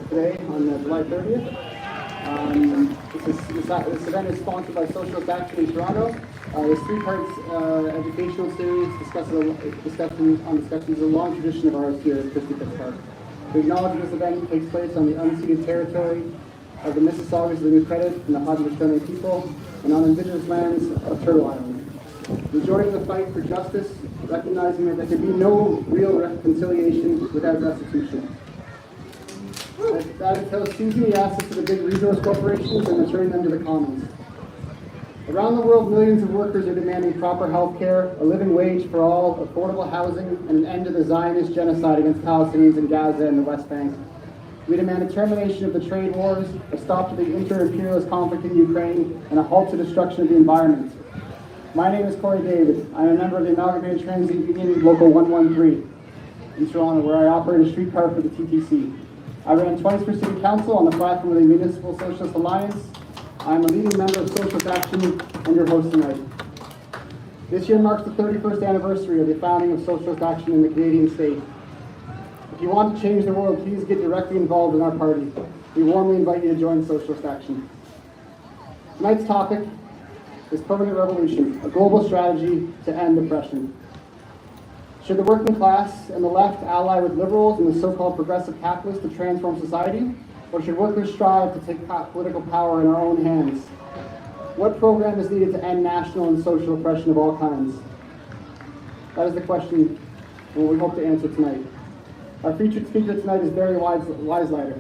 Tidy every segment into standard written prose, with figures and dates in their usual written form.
today on July 30th. This event is sponsored by Socialist Action in Toronto. This three-parts educational series discussions is a long tradition of ours here at Christie Pits Park. We acknowledge this event takes place on the unceded territory of the Mississaugas of the New Credit and the Haudenosaunee people, and on Indigenous lands of Turtle Island. We join the fight for justice, recognizing that there can be no real reconciliation without restitution. That entails seizing the assets of the big resource corporations and returning them to the commons. Around the world, millions of workers are demanding proper health care, a living wage for all, affordable housing, and an end to the Zionist genocide against Palestinians in Gaza and the West Bank. We demand a termination of the trade wars, a stop to the inter-imperialist conflict in Ukraine, and a halt to destruction of the environment. My name is Corey David. I am a member of the Amalgamated Transit Union Local 113 in Toronto, where I operate a streetcar for the TTC. I ran twice for City Council on the platform of the Municipal Socialist Alliance. I am a leading member of Socialist Action and your host tonight. This year marks the 31st anniversary of the founding of Socialist Action in the Canadian state. If you want to change the world, please get directly involved in our party. We warmly invite you to join Socialist Action. Tonight's topic is permanent revolution, a global strategy to end oppression. Should the working class and the left ally with liberals and the so-called progressive capitalists to transform society, or should workers strive to take political power in our own hands? What program is needed to end national and social oppression of all kinds? That is the question and what we hope to answer tonight. Our featured speaker tonight is Barry Weisleiter,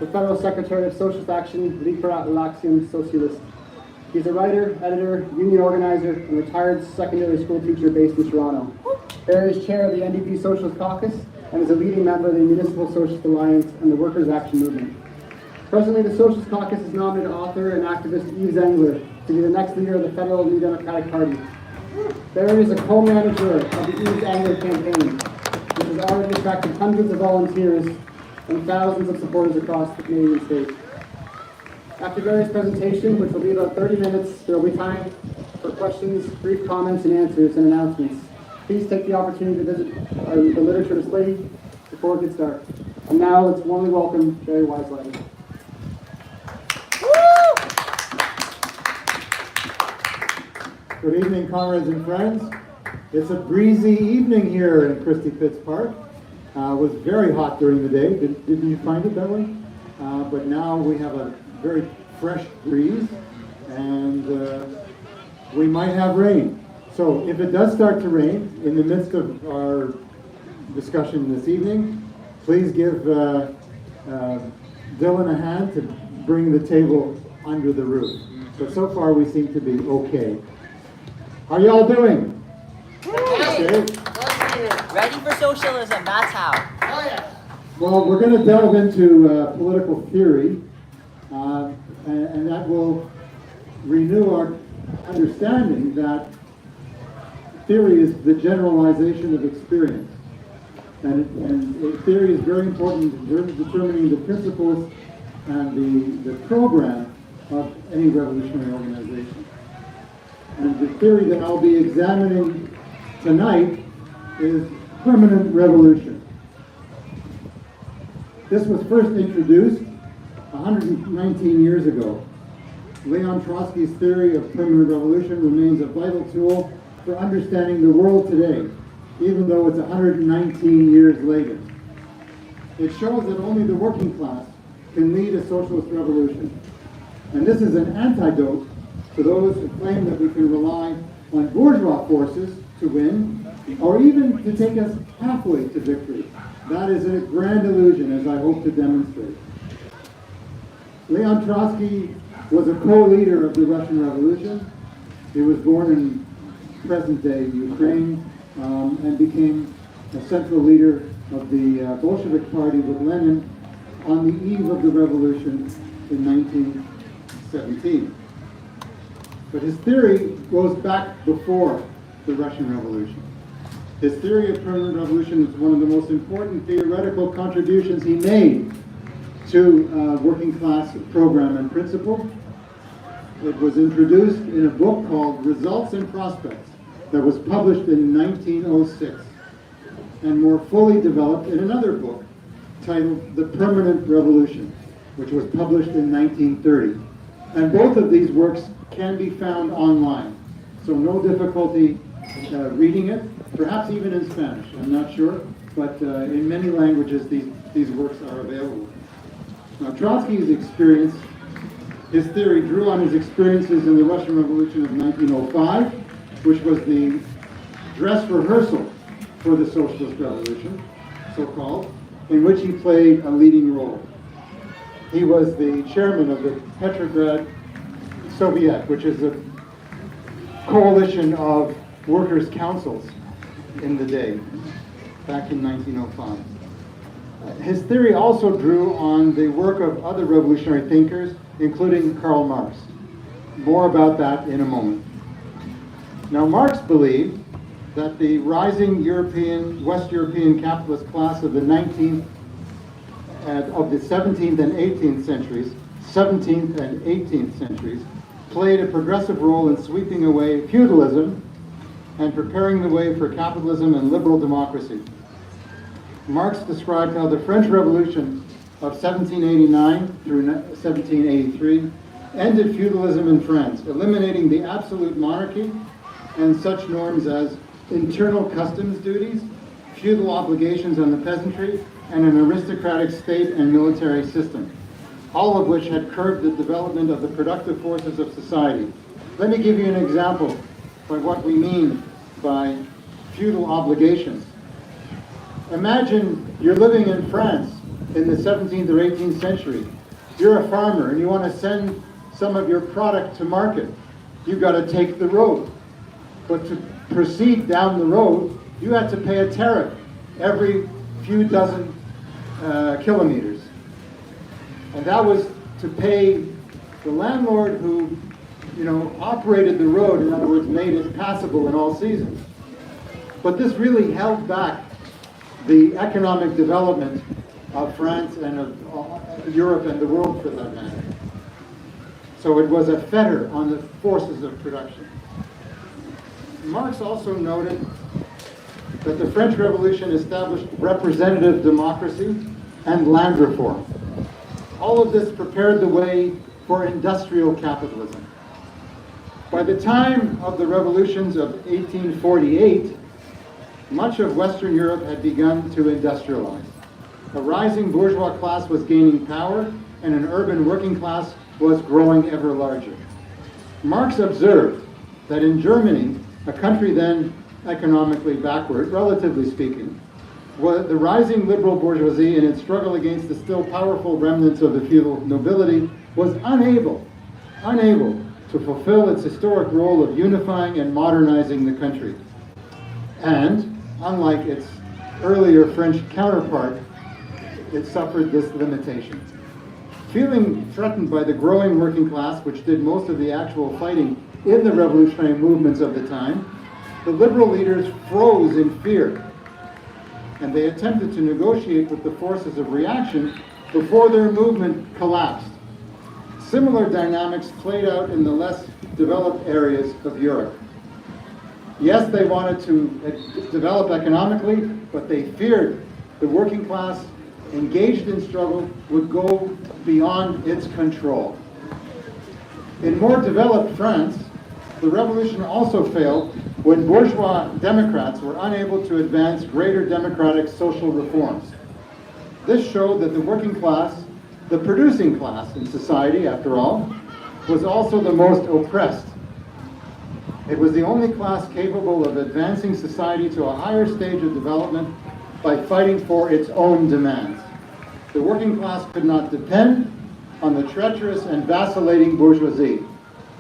the Federal Secretary of Socialist Action, Libre l'Action Socialiste. He's a writer, editor, union organizer, and retired secondary school teacher based in Toronto. Barry is chair of the NDP Socialist Caucus and is a leading member of the Municipal Socialist Alliance and the Workers' Action Movement. Presently, the Socialist Caucus has nominated author and activist Yves Engler to be the next leader of the Federal New Democratic Party. Barry is a co-manager of the Yves Engler campaign, which has already attracted hundreds of volunteers and thousands of supporters across the Canadian state. After Barry's presentation, which will be about 30 minutes, there will be time for questions, brief comments and answers, and announcements. Please take the opportunity to visit the literature display before it gets dark. And now let's warmly welcome Barry Weisleiter. Good evening, comrades and friends. It's a breezy evening here in Christie Pits Park. It was very hot during the day. Didn't you find it that way? But now we have a very fresh breeze, and we might have rain. So if it does start to rain in the midst of our discussion this evening, please give Dylan a hand to bring the table under the roof. But so far we seem to be okay. How y'all doing? Okay. Ready for socialism, that's how. Oh yeah. Well, we're going to delve into political theory, and that will renew our understanding that theory is the generalization of experience. And theory is very important in determining the principles and the program of any revolutionary organization. And the theory that I'll be examining tonight is permanent revolution. This was first introduced 119 years ago. Leon Trotsky's theory of permanent revolution remains a vital tool for understanding the world today, even though it's 119 years later. It shows that only the working class can lead a socialist revolution. And this is an antidote to those who claim that we can rely on bourgeois forces to win, or even to take us halfway to victory. That is a grand illusion, as I hope to demonstrate. Leon Trotsky was a co-leader of the Russian Revolution. He was born in present-day Ukraine and became a central leader of the Bolshevik Party with Lenin on the eve of the revolution in 1917. But his theory goes back before the Russian Revolution. His theory of permanent revolution is one of the most important theoretical contributions he made to working class program and principle. It was introduced in a book called Results and Prospects that was published in 1906 and more fully developed in another book titled The Permanent Revolution, which was published in 1930. And both of these works can be found online, so no difficulty reading it, perhaps even in Spanish, I'm not sure, but in many languages these works are available. Now, Trotsky's experience, his theory drew on his experiences in the Russian Revolution of 1905, which was the dress rehearsal for the Socialist Revolution, so-called, in which he played a leading role. He was the chairman of the Petrograd Soviet, which is a coalition of workers' councils in the day, back in 1905. His theory also drew on the work of other revolutionary thinkers, including Karl Marx. More about that in a moment. Now, Marx believed that the rising West European capitalist class of the 17th and 18th centuries, 17th and 18th centuries, played a progressive role in sweeping away feudalism and preparing the way for capitalism and liberal democracy. Marx described how the French Revolution of 1789 through 1783 ended feudalism in France, eliminating the absolute monarchy and such norms as internal customs duties, feudal obligations on the peasantry, and an aristocratic state and military system, all of which had curbed the development of the productive forces of society. Let me give you an example of what we mean by feudal obligations. Imagine you're living in France in the 17th or 18th century. You're a farmer and you want to send some of your product to market. You've got to take the road. But to proceed down the road, you had to pay a tariff every few dozen kilometers. And that was to pay the landlord who, operated the road, in other words, made it passable in all seasons. But this really held back the economic development of France and of Europe and the world for that matter. So it was a fetter on the forces of production. Marx also noted that the French Revolution established representative democracy and land reform. All of this prepared the way for industrial capitalism. By the time of the revolutions of 1848, much of Western Europe had begun to industrialize. A rising bourgeois class was gaining power, and an urban working class was growing ever larger. Marx observed that in Germany, a country then economically backward, relatively speaking, the rising liberal bourgeoisie in its struggle against the still powerful remnants of the feudal nobility was unable to fulfill its historic role of unifying and modernizing the country. And, unlike its earlier French counterpart, it suffered this limitation. Feeling threatened by the growing working class, which did most of the actual fighting in the revolutionary movements of the time, the liberal leaders froze in fear, and they attempted to negotiate with the forces of reaction before their movement collapsed. Similar dynamics played out in the less developed areas of Europe. Yes, they wanted to develop economically, but they feared the working class engaged in struggle would go beyond its control. In more developed France, the revolution also failed when bourgeois Democrats were unable to advance greater democratic social reforms. This showed that the working class, the producing class in society, after all, was also the most oppressed. It was the only class capable of advancing society to a higher stage of development by fighting for its own demands. The working class could not depend on the treacherous and vacillating bourgeoisie.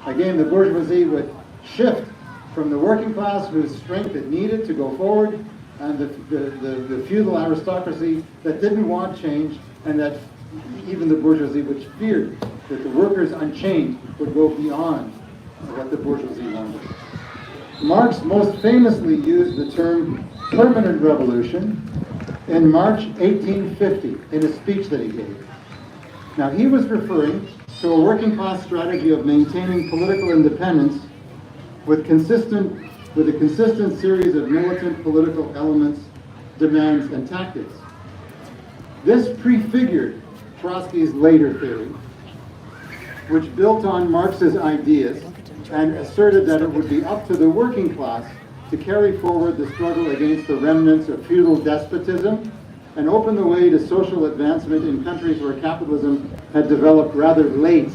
Again, the bourgeoisie would shift from the working class, whose strength it needed to go forward, and the feudal aristocracy that didn't want change, and that even the bourgeoisie which feared that the workers unchained would go beyond what the bourgeoisie wanted. Marx most famously used the term permanent revolution in March 1850 in a speech that he gave. Now, he was referring to a working class strategy of maintaining political independence with a consistent series of militant political elements, demands, and tactics. This prefigured Trotsky's later theory, which built on Marx's ideas and asserted that it would be up to the working class to carry forward the struggle against the remnants of feudal despotism and open the way to social advancement in countries where capitalism had developed rather late.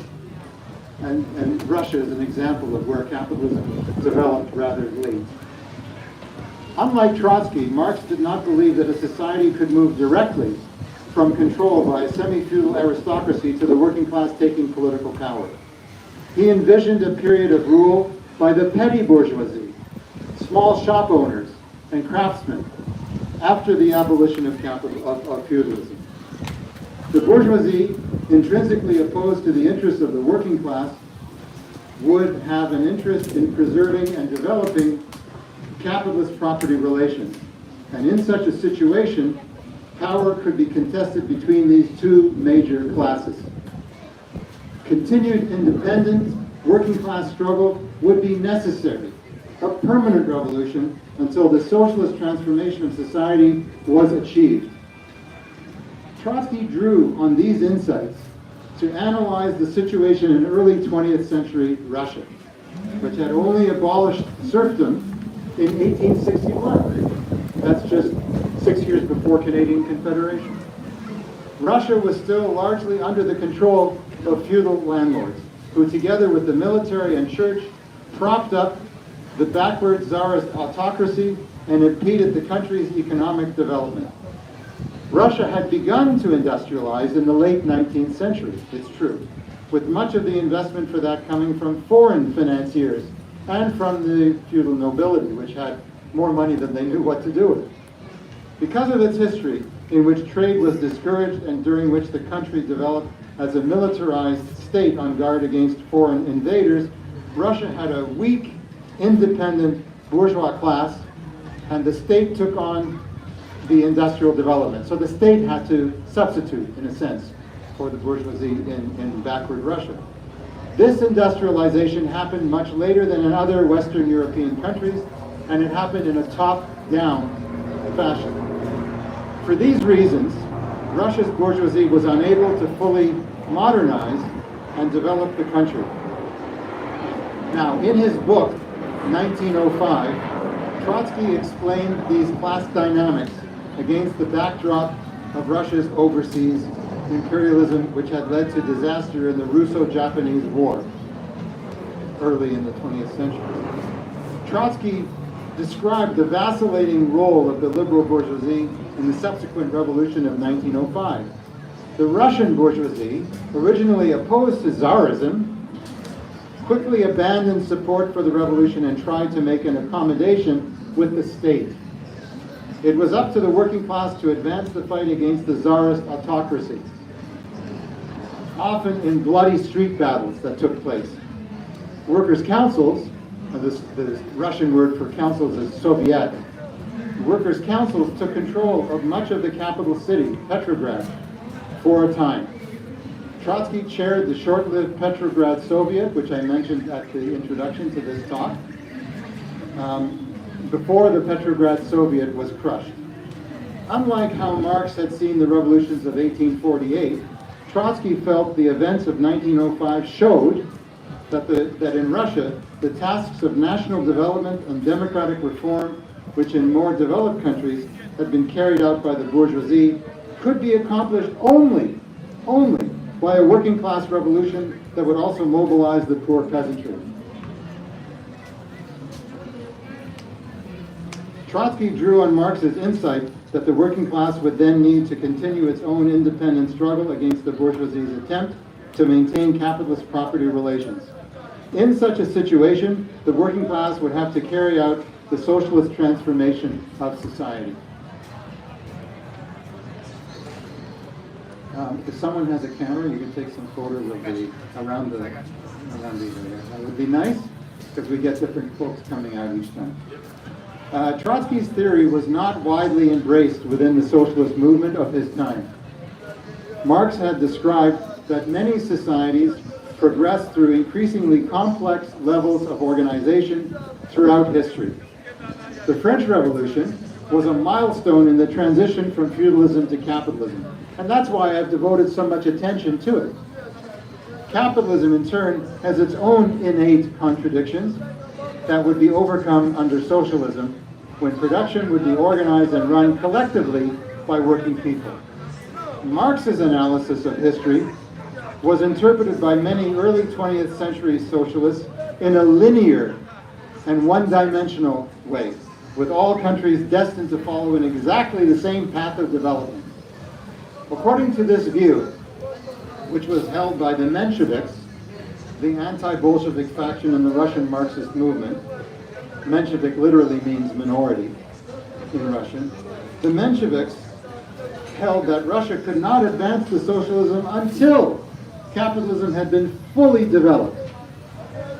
And Russia is an example of where capitalism developed rather late. Unlike Trotsky, Marx did not believe that a society could move directly from control by a semi-feudal aristocracy to the working class taking political power. He envisioned a period of rule by the petty bourgeoisie, small shop owners, and craftsmen after the abolition of feudalism. The bourgeoisie, intrinsically opposed to the interests of the working class, would have an interest in preserving and developing capitalist property relations. And in such a situation, power could be contested between these two major classes. Continued independent working class struggle would be necessary, a permanent revolution, until the socialist transformation of society was achieved. Trotsky drew on these insights to analyze the situation in early 20th century Russia, which had only abolished serfdom in 1861. That's just 6 years before Canadian Confederation. Russia was still largely under the control of feudal landlords, who together with the military and church propped up the backward Tsarist autocracy and impeded the country's economic development. Russia had begun to industrialize in the late 19th century, it's true, with much of the investment for that coming from foreign financiers and from the feudal nobility, which had more money than they knew what to do with. Because of its history, in which trade was discouraged and during which the country developed as a militarized state on guard against foreign invaders, Russia had a weak, independent bourgeois class, and the state took on the industrial development. So the state had to substitute, in a sense, for the bourgeoisie in backward Russia. This industrialization happened much later than in other Western European countries, and it happened in a top-down fashion. For these reasons, Russia's bourgeoisie was unable to fully modernize and develop the country. Now, in his book, 1905, Trotsky explained these class dynamics against the backdrop of Russia's overseas imperialism, which had led to disaster in the Russo-Japanese War early in the 20th century. Trotsky described the vacillating role of the liberal bourgeoisie in the subsequent revolution of 1905. The Russian bourgeoisie, originally opposed to Tsarism, quickly abandoned support for the revolution and tried to make an accommodation with the state. It was up to the working class to advance the fight against the Tsarist autocracy, often in bloody street battles that took place. Workers' councils, the Russian word for councils is Soviet, workers' councils took control of much of the capital city, Petrograd, for a time. Trotsky chaired the short-lived Petrograd Soviet, which I mentioned at the introduction to this talk, before the Petrograd Soviet was crushed. Unlike how Marx had seen the revolutions of 1848, Trotsky felt the events of 1905 showed that in Russia, the tasks of national development and democratic reform, which in more developed countries had been carried out by the bourgeoisie, could be accomplished only by a working class revolution that would also mobilize the poor peasantry. Trotsky drew on Marx's insight that the working class would then need to continue its own independent struggle against the bourgeoisie's attempt to maintain capitalist property relations. In such a situation, the working class would have to carry out the socialist transformation of society. If someone has a camera, you can take some photos of around these areas. That would be nice, because we get different folks coming out each time. Trotsky's theory was not widely embraced within the socialist movement of his time. Marx had described that many societies progressed through increasingly complex levels of organization throughout history. The French Revolution was a milestone in the transition from feudalism to capitalism. And that's why I've devoted so much attention to it. Capitalism, in turn, has its own innate contradictions that would be overcome under socialism, when production would be organized and run collectively by working people. Marx's analysis of history was interpreted by many early 20th century socialists in a linear and one-dimensional way, with all countries destined to follow in exactly the same path of development. According to this view, which was held by the Mensheviks, the anti-Bolshevik faction in the Russian Marxist movement. Menshevik literally means minority in Russian. The Mensheviks held that Russia could not advance to socialism until capitalism had been fully developed.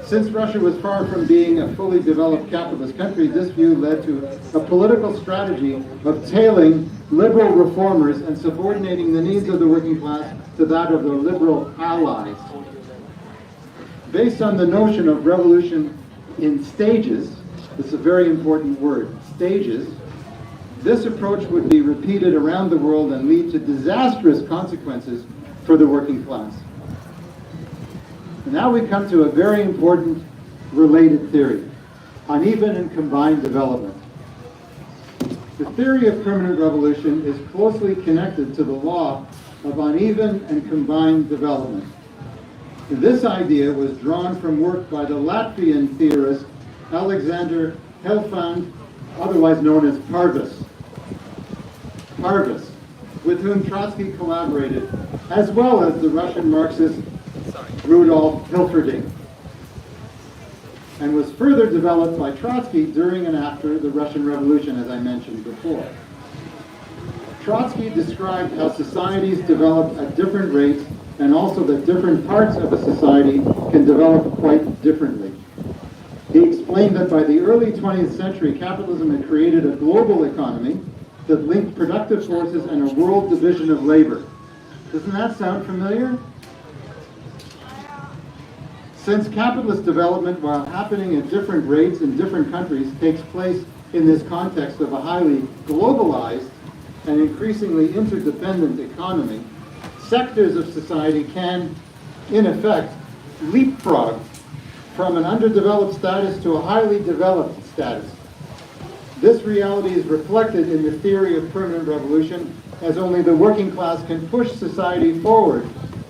Since Russia was far from being a fully developed capitalist country, this view led to a political strategy of tailing liberal reformers and subordinating the needs of the working class to that of their liberal allies. Based on the notion of revolution in stages, this is a very important word, stages, this approach would be repeated around the world and lead to disastrous consequences for the working class. And now we come to a very important related theory, uneven and combined development. The theory of permanent revolution is closely connected to the law of uneven and combined development. This idea was drawn from work by the Latvian theorist Alexander Helfand, otherwise known as Parvus, with whom Trotsky collaborated, as well as the Russian Marxist Rudolf Hilferding, and was further developed by Trotsky during and after the Russian Revolution, as I mentioned before. Trotsky described how societies develop at different rates, and also that different parts of a society can develop quite differently. He explained that by the early 20th century, capitalism had created a global economy that linked productive forces and a world division of labor. Doesn't that sound familiar? Since capitalist development, while happening at different rates in different countries, takes place in this context of a highly globalized and increasingly interdependent economy, sectors of society can, in effect, leapfrog from an underdeveloped status to a highly developed status. This reality is reflected in the theory of permanent revolution, as only the working class can push society forward,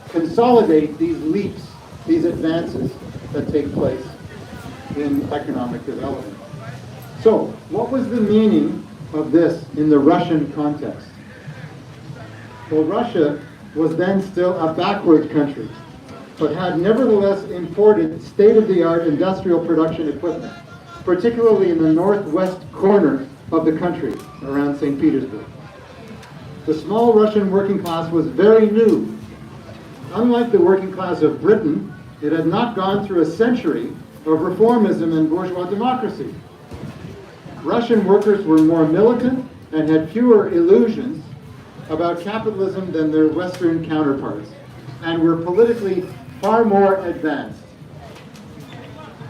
consolidate these leaps, these advances that take place in economic development. So, what was the meaning of this in the Russian context? Well, Russia was then still a backward country, but had nevertheless imported state-of-the-art industrial production equipment, particularly in the northwest corner of the country, around St. Petersburg. The small Russian working class was very new. Unlike the working class of Britain, it had not gone through a century of reformism and bourgeois democracy. Russian workers were more militant and had fewer illusions about capitalism than their Western counterparts, and were politically far more advanced.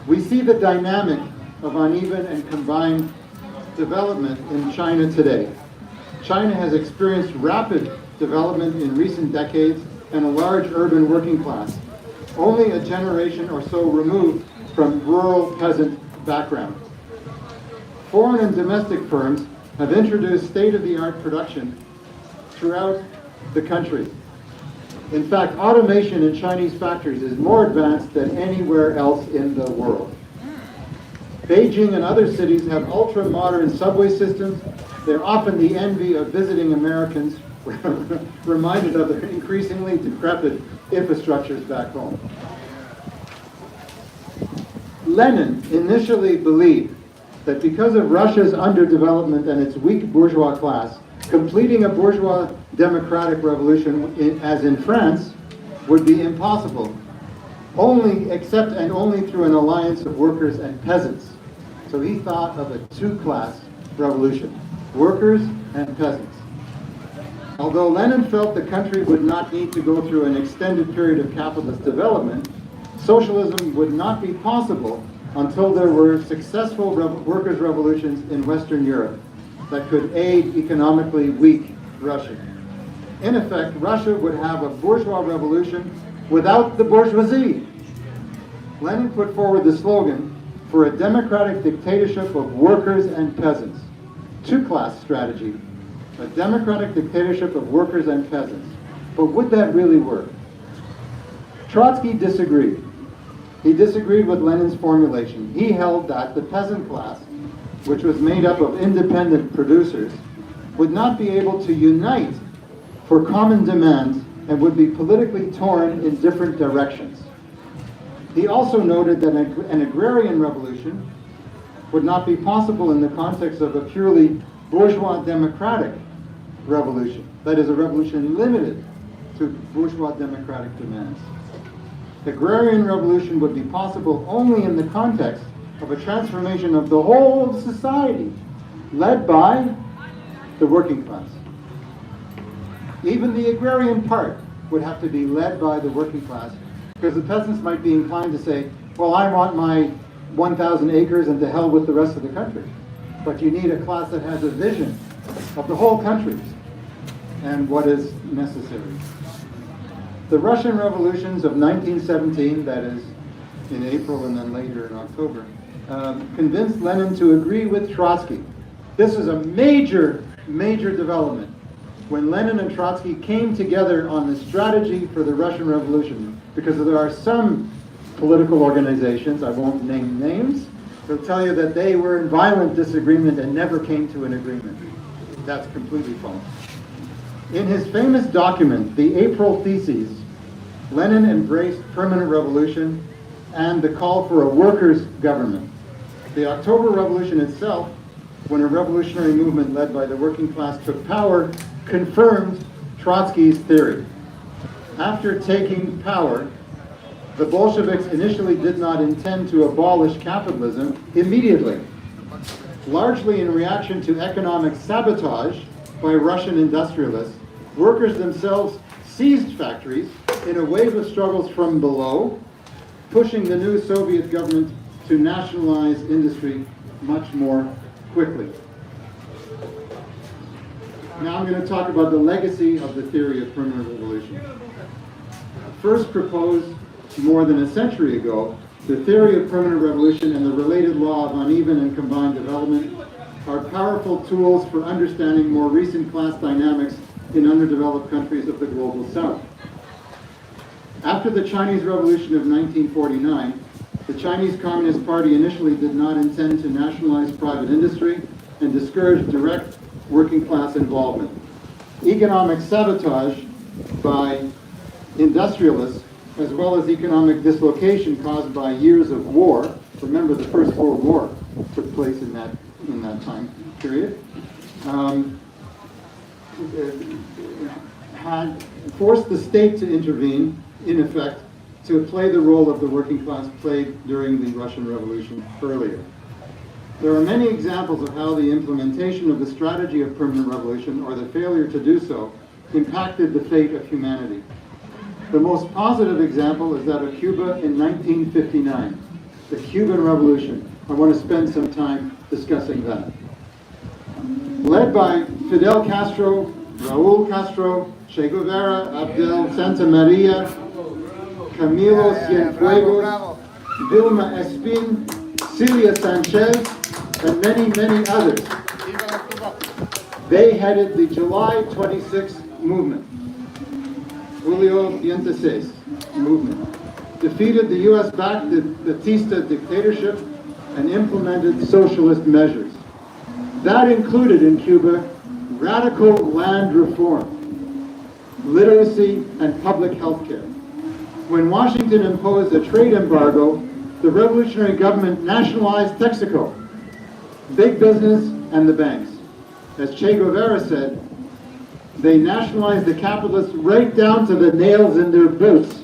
We see the dynamic of uneven and combined development in China today. China has experienced rapid development in recent decades and a large urban working class, only a generation or so removed from rural peasant background. Foreign and domestic firms have introduced state-of-the-art production throughout the country. In fact, automation in Chinese factories is more advanced than anywhere else in the world. Beijing and other cities have ultra-modern subway systems. They're often the envy of visiting Americans, reminded of their increasingly decrepit infrastructures back home. Lenin initially believed that because of Russia's underdevelopment and its weak bourgeois class, completing a bourgeois democratic revolution, as in France, would be impossible, except and only through an alliance of workers and peasants. So he thought of a two-class revolution, workers and peasants. Although Lenin felt the country would not need to go through an extended period of capitalist development, socialism would not be possible until there were successful workers' revolutions in Western Europe that could aid economically weak Russia. In effect, Russia would have a bourgeois revolution without the bourgeoisie. Lenin put forward the slogan for a democratic dictatorship of workers and peasants. Two-class strategy, a democratic dictatorship of workers and peasants. But would that really work? Trotsky disagreed. He disagreed with Lenin's formulation. He held that the peasant class, which was made up of independent producers, would not be able to unite for common demands and would be politically torn in different directions. He also noted that an agrarian revolution would not be possible in the context of a purely bourgeois democratic revolution. That is, a revolution limited to bourgeois democratic demands. The agrarian revolution would be possible only in the context of a transformation of the whole of society, led by the working class. Even the agrarian part would have to be led by the working class, because the peasants might be inclined to say, well, I want my 1,000 acres and to hell with the rest of the country. But you need a class that has a vision of the whole country and what is necessary. The Russian revolutions of 1917, that is in April and then later in October, convinced Lenin to agree with Trotsky. This is a major, major development when Lenin and Trotsky came together on the strategy for the Russian Revolution, because there are some political organizations, I won't name names, they'll tell you that they were in violent disagreement and never came to an agreement. That's completely false. In his famous document, the April Theses, Lenin embraced permanent revolution and the call for a workers' government. The October Revolution itself, when a revolutionary movement led by the working class took power, confirmed Trotsky's theory. After taking power, the Bolsheviks initially did not intend to abolish capitalism immediately, largely in reaction to economic sabotage by Russian industrialists. Workers themselves seized factories in a wave of struggles from below, pushing the new Soviet government to nationalize industry much more quickly. Now I'm going to talk about the legacy of the theory of permanent revolution. First proposed more than a century ago, the theory of permanent revolution and the related law of uneven and combined development are powerful tools for understanding more recent class dynamics in underdeveloped countries of the global south. After the Chinese Revolution of 1949, the Chinese Communist Party initially did not intend to nationalize private industry and discourage direct working class involvement. Economic sabotage by industrialists, as well as economic dislocation caused by years of war. Remember, the First World War took place in that time period. Had forced the state to intervene, in effect, to play the role of the working class played during the Russian Revolution earlier. There are many examples of how the implementation of the strategy of permanent revolution, or the failure to do so, impacted the fate of humanity. The most positive example is that of Cuba in 1959, the Cuban Revolution. I want to spend some time discussing that. Led by Fidel Castro, Raúl Castro, Che Guevara, Abdel Santa Maria, Camilo Cienfuegos, Vilma Espin, Celia Sanchez, and many, many others. They headed the July 26 movement, Julio 26 movement, defeated the US-backed Batista dictatorship and implemented socialist measures. That included in Cuba radical land reform, literacy, and public health care. When Washington imposed a trade embargo, the revolutionary government nationalized Texaco, big business, and the banks. As Che Guevara said, they nationalized the capitalists right down to the nails in their boots.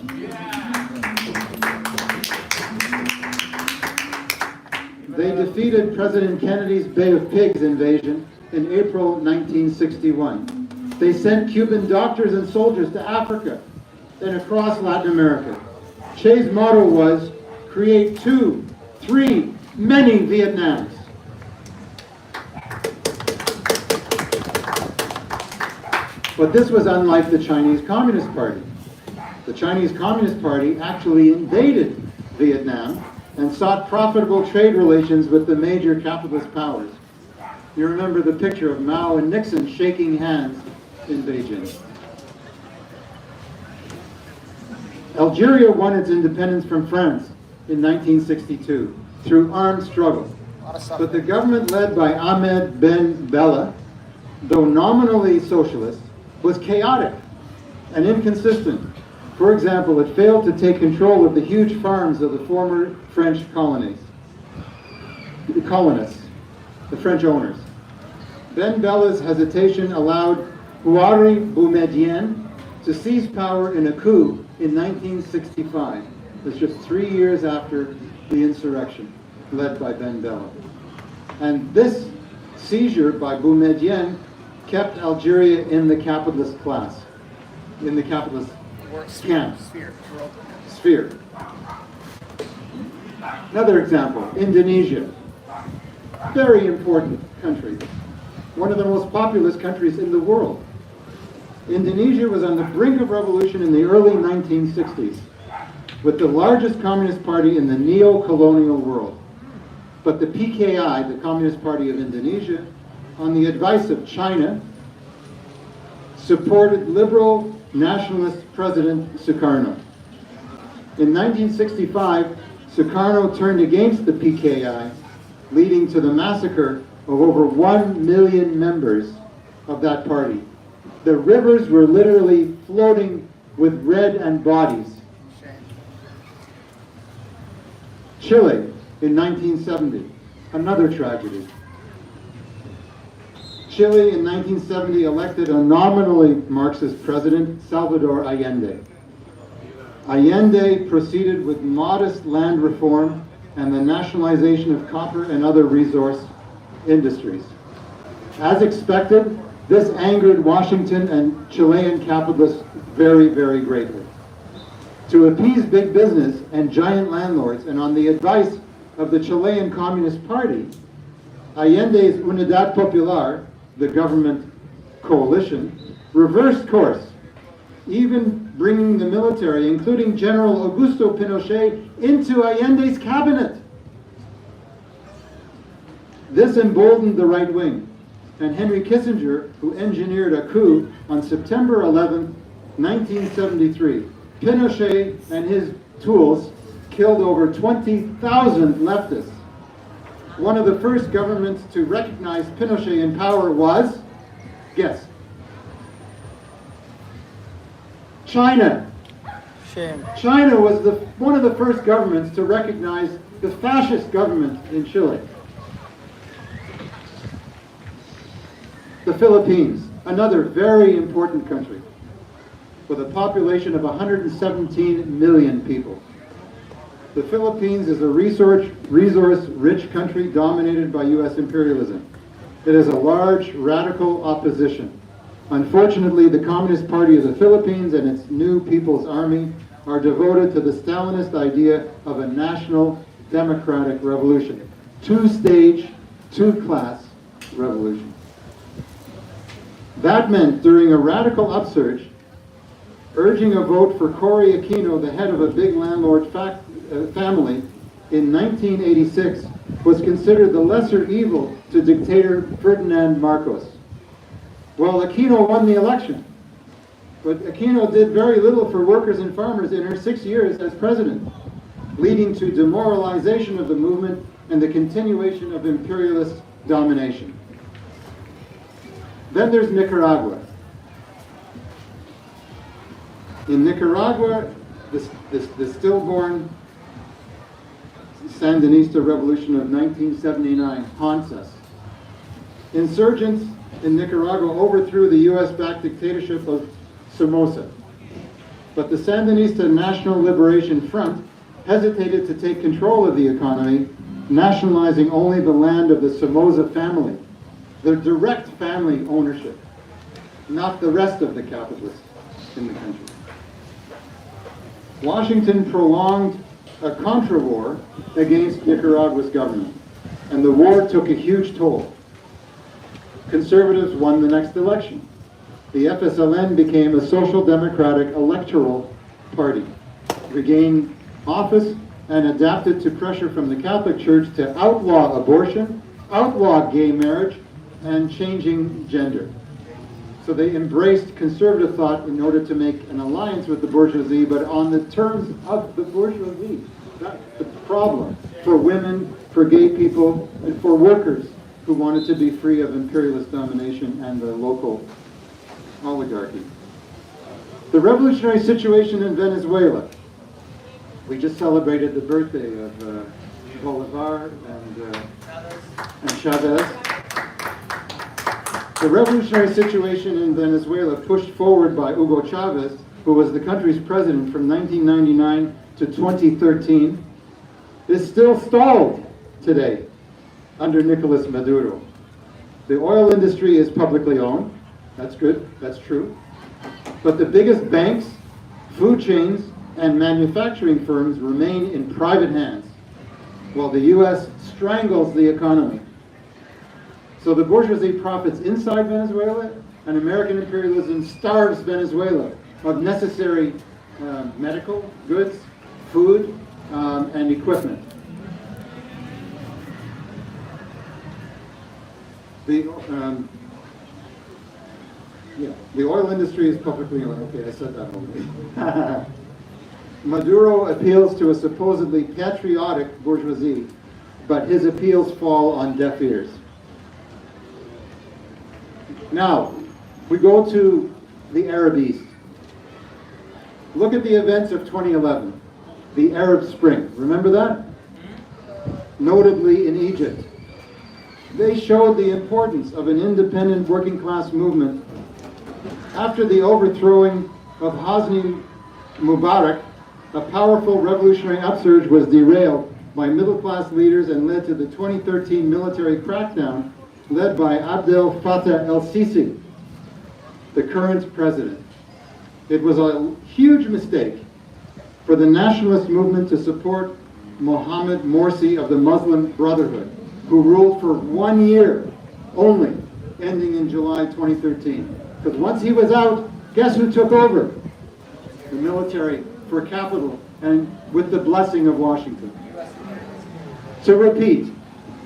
They defeated President Kennedy's Bay of Pigs invasion in April 1961. They sent Cuban doctors and soldiers to Africa and across Latin America. Che's motto was, create 2, 3, many Vietnams. But this was unlike the Chinese Communist Party. The Chinese Communist Party actually invaded Vietnam and sought profitable trade relations with the major capitalist powers. You remember the picture of Mao and Nixon shaking hands in Beijing. Algeria won its independence from France in 1962 through armed struggle. But the government led by Ahmed Ben Bella, though nominally socialist, was chaotic and inconsistent. For example, it failed to take control of the huge farms of the former French colonists, the French owners. Ben Bella's hesitation allowed Houari Boumediene to seize power in a coup in 1965. It was just 3 years after the insurrection led by Ben Bella. And this seizure by Boumediene kept Algeria in the capitalist class, in the capitalist camp. Sphere. Another example, Indonesia. Very important country. One of the most populous countries in the world. Indonesia was on the brink of revolution in the early 1960s, with the largest communist party in the neo-colonial world. But the PKI, the Communist Party of Indonesia, on the advice of China, supported liberal nationalist President Sukarno. In 1965, Sukarno turned against the PKI, leading to the massacre of over 1 million members of that party. The rivers were literally floating with red and bodies. Chile in 1970, another tragedy. Chile in 1970 elected a nominally Marxist president, Salvador Allende. Allende proceeded with modest land reform and the nationalization of copper and other resource industries. As expected, this angered Washington and Chilean capitalists very, very greatly. To appease big business and giant landlords, and on the advice of the Chilean Communist Party, Allende's Unidad Popular, the government coalition, reversed course, even bringing the military, including General Augusto Pinochet, into Allende's cabinet. This emboldened the right wing, and Henry Kissinger, who engineered a coup on September 11, 1973, Pinochet and his tools killed over 20,000 leftists. One of the first governments to recognize Pinochet in power was, guess, China. Shame. China was one of the first governments to recognize the fascist government in Chile. The Philippines, another very important country, with a population of 117 million people. The Philippines is a resource-rich country dominated by U.S. imperialism. It has a large radical opposition. Unfortunately, the Communist Party of the Philippines and its new People's Army are devoted to the Stalinist idea of a national democratic revolution. Two-stage, two-class revolution. That meant, during a radical upsurge, urging a vote for Cory Aquino, the head of a big landlord family, in 1986 was considered the lesser evil to dictator Ferdinand Marcos. Well, Aquino won the election, but Aquino did very little for workers and farmers in her 6 years as president, leading to demoralization of the movement and the continuation of imperialist domination. Then there's Nicaragua. In Nicaragua, the stillborn Sandinista revolution of 1979 haunts us. Insurgents in Nicaragua overthrew the US-backed dictatorship of Somoza. But the Sandinista National Liberation Front hesitated to take control of the economy, nationalizing only the land of the Somoza family, the direct family ownership, not the rest of the capitalists in the country. Washington prolonged a contra-war against Nicaragua's government, and the war took a huge toll. Conservatives won the next election. the FSLN became a social democratic electoral party, regained office, and adapted to pressure from the Catholic Church to outlaw abortion, outlaw gay marriage, and changing gender. So they embraced conservative thought in order to make an alliance with the bourgeoisie, but on the terms of the bourgeoisie. That's the problem for women, for gay people, and for workers who wanted to be free of imperialist domination and the local oligarchy. The revolutionary situation in Venezuela. We just celebrated the birthday of Bolivar and Chavez. The revolutionary situation in Venezuela, pushed forward by Hugo Chavez, who was the country's president from 1999 to 2013, is still stalled today under Nicolas Maduro. The oil industry is publicly owned. That's good, that's true. But the biggest banks, food chains, and manufacturing firms remain in private hands, while the U.S. strangles the economy. So the bourgeoisie profits inside Venezuela, and American imperialism starves Venezuela of necessary medical goods, food, and equipment. The oil industry is publicly owned. Okay, I said that already. Maduro appeals to a supposedly patriotic bourgeoisie, but his appeals fall on deaf ears. Now, we go to the Arab East. Look at the events of 2011, the Arab Spring. Remember that? Notably in Egypt. They showed the importance of an independent working class movement. After the overthrowing of Hosni Mubarak, a powerful revolutionary upsurge was derailed by middle class leaders and led to the 2013 military crackdown led by Abdel Fattah el-Sisi, the current president. It was a huge mistake for the nationalist movement to support Mohammed Morsi of the Muslim Brotherhood, who ruled for 1 year only, ending in July 2013. Because once he was out, guess who took over? The military for capital, and with the blessing of Washington. To repeat,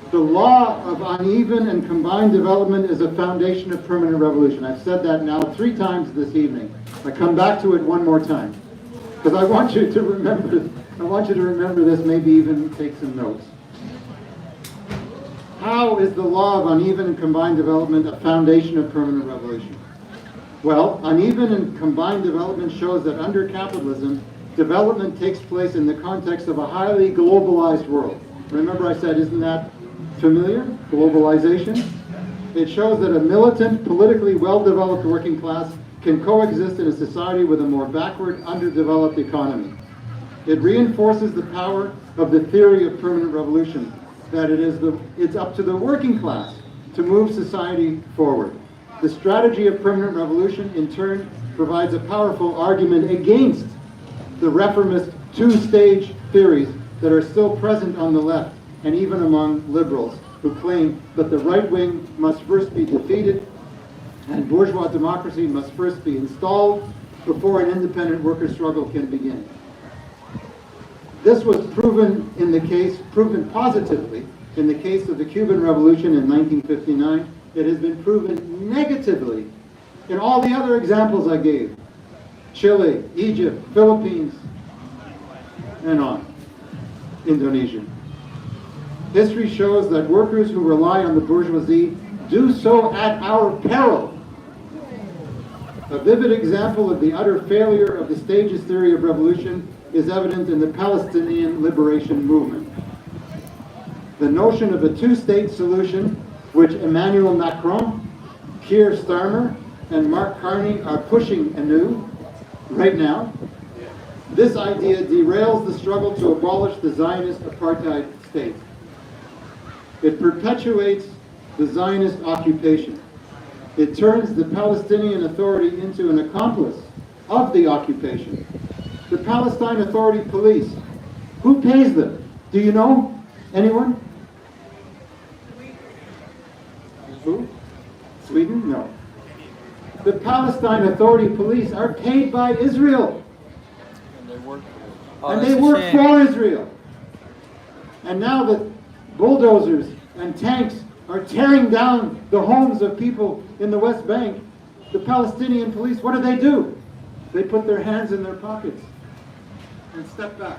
the law of uneven and combined development is a foundation of permanent revolution. I've said that now 3 times this evening. I come back to it one more time, because I want you to remember. I want you to remember this. Maybe even take some notes. How is the law of uneven and combined development a foundation of permanent revolution? Well, uneven and combined development shows that under capitalism, development takes place in the context of a highly globalized world. Remember I said, isn't that familiar? Globalization. It shows that a militant, politically well-developed working class can coexist in a society with a more backward, underdeveloped economy. It reinforces the power of the theory of permanent revolution, that it's up to the working class to move society forward. The strategy of permanent revolution, in turn, provides a powerful argument against the reformist two-stage theories that are still present on the left and even among liberals, who claim that the right wing must first be defeated and bourgeois democracy must first be installed before an independent worker struggle can begin. This was proven positively in the case of the Cuban Revolution in 1959. It has been proven negatively in all the other examples I gave. Chile, Egypt, Philippines, and on. Indonesia. History shows that workers who rely on the bourgeoisie do so at our peril. A vivid example of the utter failure of the stages theory of revolution is evident in the Palestinian liberation movement. The notion of a two-state solution, which Emmanuel Macron, Keir Starmer, and Mark Carney are pushing anew right now, this idea derails the struggle to abolish the Zionist apartheid state. It perpetuates the Zionist occupation. It turns the Palestinian Authority into an accomplice of the occupation. The Palestine Authority police, who pays them? Do you know? Anyone? Who? Sweden? No. The Palestine Authority police are paid by Israel. And they work for Israel. And now the bulldozers and tanks are tearing down the homes of people in the West Bank. The Palestinian police, what do? They put their hands in their pockets and step back.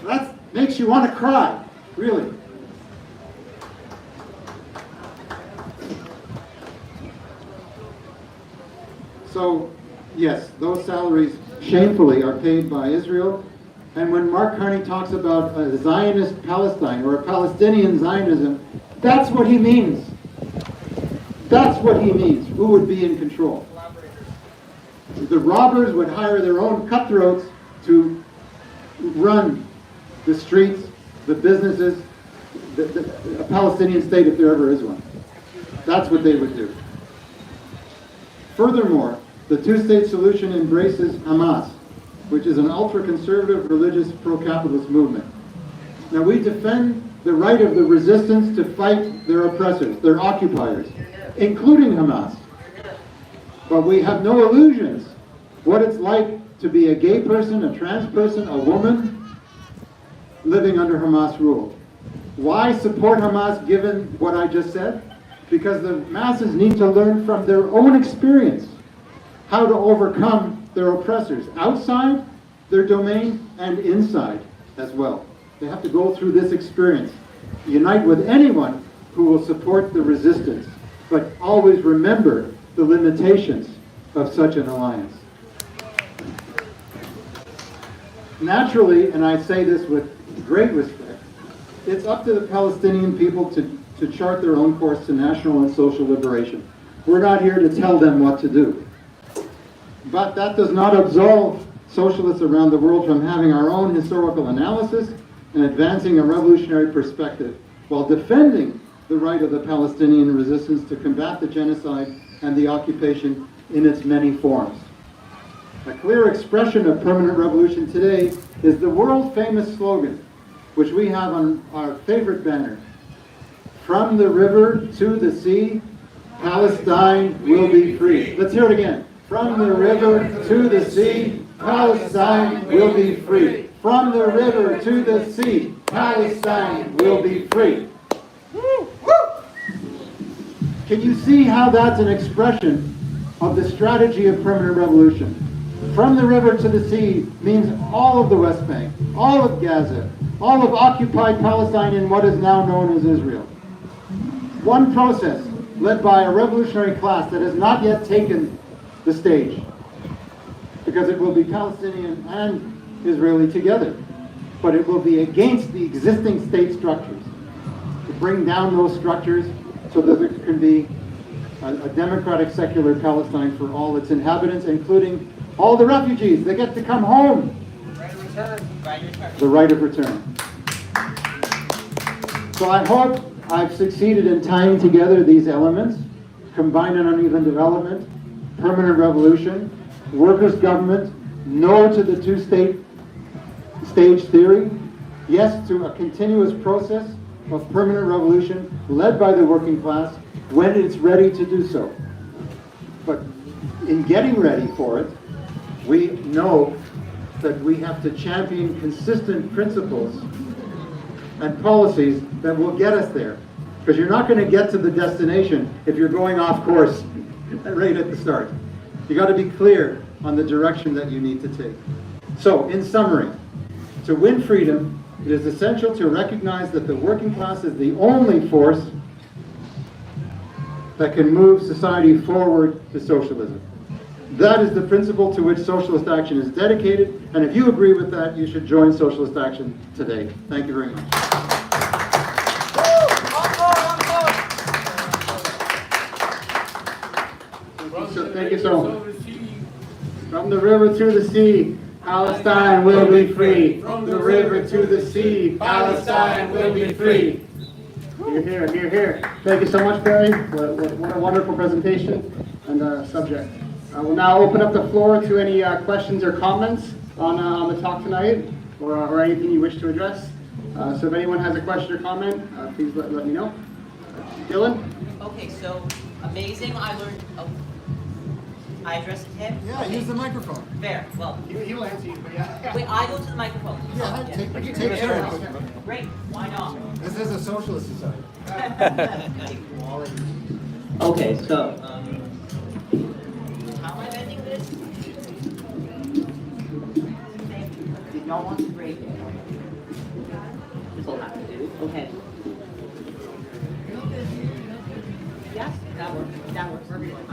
That makes you want to cry, really. So, yes, those salaries shamefully are paid by Israel. And when Mark Carney talks about a Zionist Palestine or a Palestinian Zionism, that's what he means. That's what he means. Who would be in control? The robbers would hire their own cutthroats to run the streets, the businesses, a Palestinian state if there ever is one. That's what they would do. Furthermore, the two-state solution embraces Hamas, which is an ultra-conservative religious pro-capitalist movement. Now we defend the right of the resistance to fight their oppressors, their occupiers, including Hamas. But we have no illusions what it's like to be a gay person, a trans person, a woman living under Hamas rule. Why support Hamas given what I just said? Because the masses need to learn from their own experience how to overcome their oppressors outside their domain and inside as well. They have to go through this experience. Unite with anyone who will support the resistance, but always remember the limitations of such an alliance. Naturally, and I say this with great respect, it's up to the Palestinian people to chart their own course to national and social liberation. We're not here to tell them what to do. But that does not absolve socialists around the world from having our own historical analysis and advancing a revolutionary perspective while defending the right of the Palestinian resistance to combat the genocide and the occupation in its many forms. A clear expression of permanent revolution today is the world-famous slogan, which we have on our favorite banner: "From the river to the sea, Palestine will be free." Let's hear it again. From the river to the sea, Palestine will be free. From the river to the sea, Palestine will be free. Can you see how that's an expression of the strategy of permanent revolution? From the river to the sea means all of the West Bank, all of Gaza, all of occupied Palestine in what is now known as Israel. One process led by a revolutionary class that has not yet taken the stage, because it will be Palestinian and Israeli together, but it will be against the existing state structures, to bring down those structures so that there can be a democratic secular Palestine for all its inhabitants, including all the refugees. They get to come home. Right of return. The right of return. So I hope I've succeeded in tying together these elements: combined and uneven development, permanent revolution, workers' government, no to the two-state stage theory, yes to a continuous process of permanent revolution led by the working class when it's ready to do so. But in getting ready for it, we know that we have to champion consistent principles and policies that will get us there. Because you're not going to get to the destination if you're going off course right at the start. You got to be clear on the direction that you need to take. So, in summary, to win freedom, it is essential to recognize that the working class is the only force that can move society forward to socialism. That is the principle to which Socialist Action is dedicated, and if you agree with that, you should join Socialist Action today. Thank you very much. So, thank you so much. From the river to the sea, Palestine will be free. From the river to the sea, Palestine will be free. Hear, hear, hear, hear. Thank you so much, Barry. What a wonderful presentation and subject. We'll now open up the floor to any questions or comments on the talk tonight, or anything you wish to address. So if anyone has a question or comment, please let me know. Dylan? Okay, so amazing. I learned I address him? Yeah, use the microphone. Fair. Well, He will answer you, but yeah. wait, I go to the microphone. Yeah, take turns. Great. Why not? This is a socialist society. Okay, so, how am I ending this? Did y'all want to break it? This will have to do. Okay. Yes, that works. That works for everyone.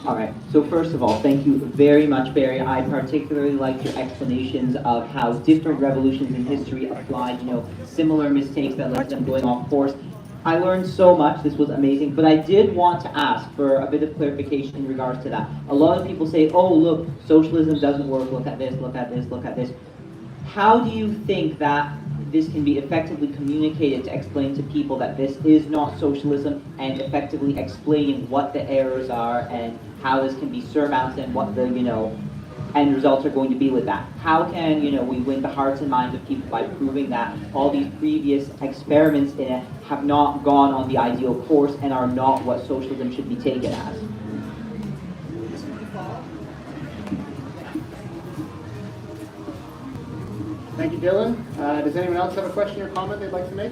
All right. So first of all, thank you very much, Barry. I particularly liked your explanations of how different revolutions in history applied, similar mistakes that left them going off course. I learned so much. This was amazing. But I did want to ask for a bit of clarification in regards to that. A lot of people say, oh, look, socialism doesn't work. Look at this, look at this, look at this. How do you think that this can be effectively communicated to explain to people that this is not socialism, and effectively explaining what the errors are and how this can be surmounted and what the, end results are going to be with that? How can, we win the hearts and minds of people by proving that all these previous experiments in it have not gone on the ideal course and are not what socialism should be taken as? Thank you, Dylan. Does anyone else have a question or comment they'd like to make?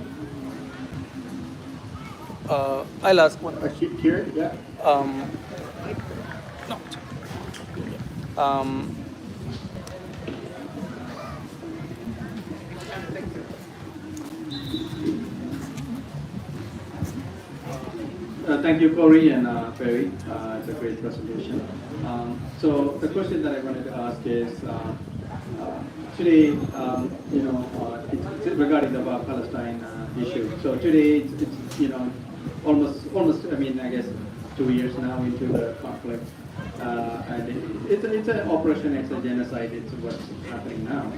I'll ask one. Here, yeah. No. Thank you, Corey and Barry. It's a great presentation. So the question that I wanted to ask is, today, it's regarding the Palestine issue. So today, it's almost, I guess, 2 years now into the conflict. And it's an operation, it's a genocide, it's what's happening now.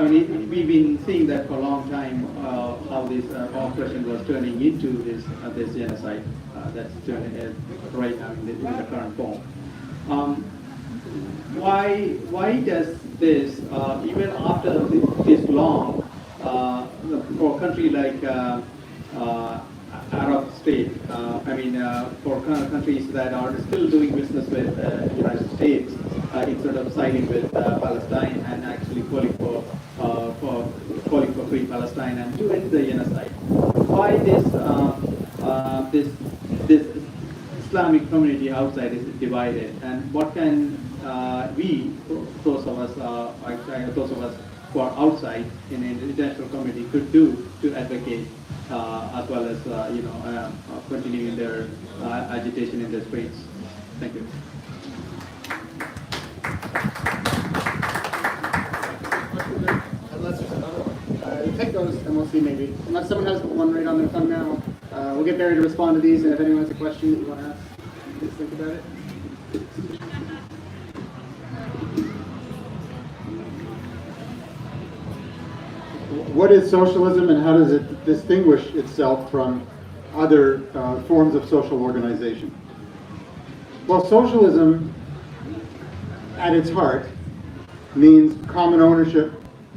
We've been seeing that for a long time, how this operation was turning into this genocide that's turning right now in the current form. Why does this, even after this long, for a country like Arab state, for countries that are still doing business with the United States, instead of siding with Palestine and actually calling for free Palestine and to end the genocide? Why this Islamic community outside is divided, and what can those of us who are outside in the international community could do to advocate as well as continuing their agitation in the streets? Thank you. Unless there's another one. We'll take those and we'll see maybe. Unless someone has one right on their tongue now. We'll get Barry to respond to these, and if anyone has a question that you want to ask, please think about it. What is socialism, and how does it distinguish itself from other forms of social organization? Well, socialism, at its heart, means common ownership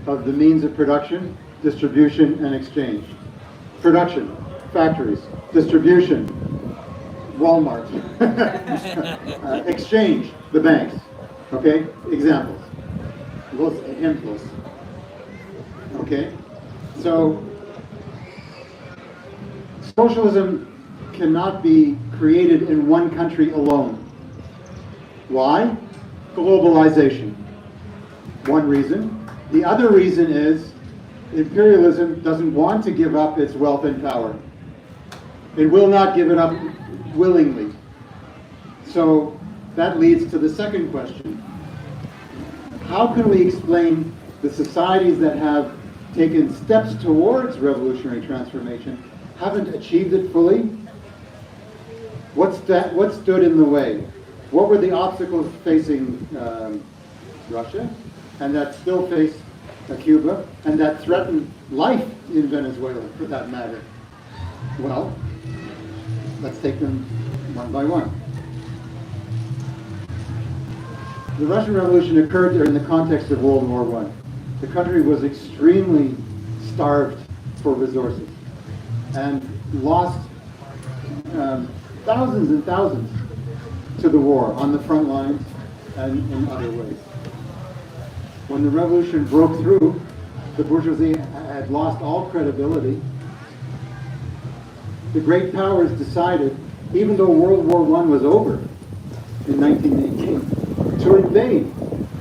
of the means of production, distribution, and exchange. Production, factories; distribution, Walmart; exchange, the banks. Okay? Examples. Los ejemplos. Okay? So, socialism cannot be created in one country alone. Why? Globalization. One reason. The other reason is imperialism doesn't want to give up its wealth and power. It will not give it up willingly. So that leads to the second question. How can we explain the societies that have taken steps towards revolutionary transformation haven't achieved it fully? What stood in the way? What were the obstacles facing Russia, and that still face Cuba, and that threaten life in Venezuela, for that matter? Well, let's take them one by one. The Russian Revolution occurred in the context of World War I. The country was extremely starved for resources and lost thousands and thousands to the war on the front lines and in other ways. When the revolution broke through, the bourgeoisie had lost all credibility. The great powers decided, even though World War I was over in 1918, to invade.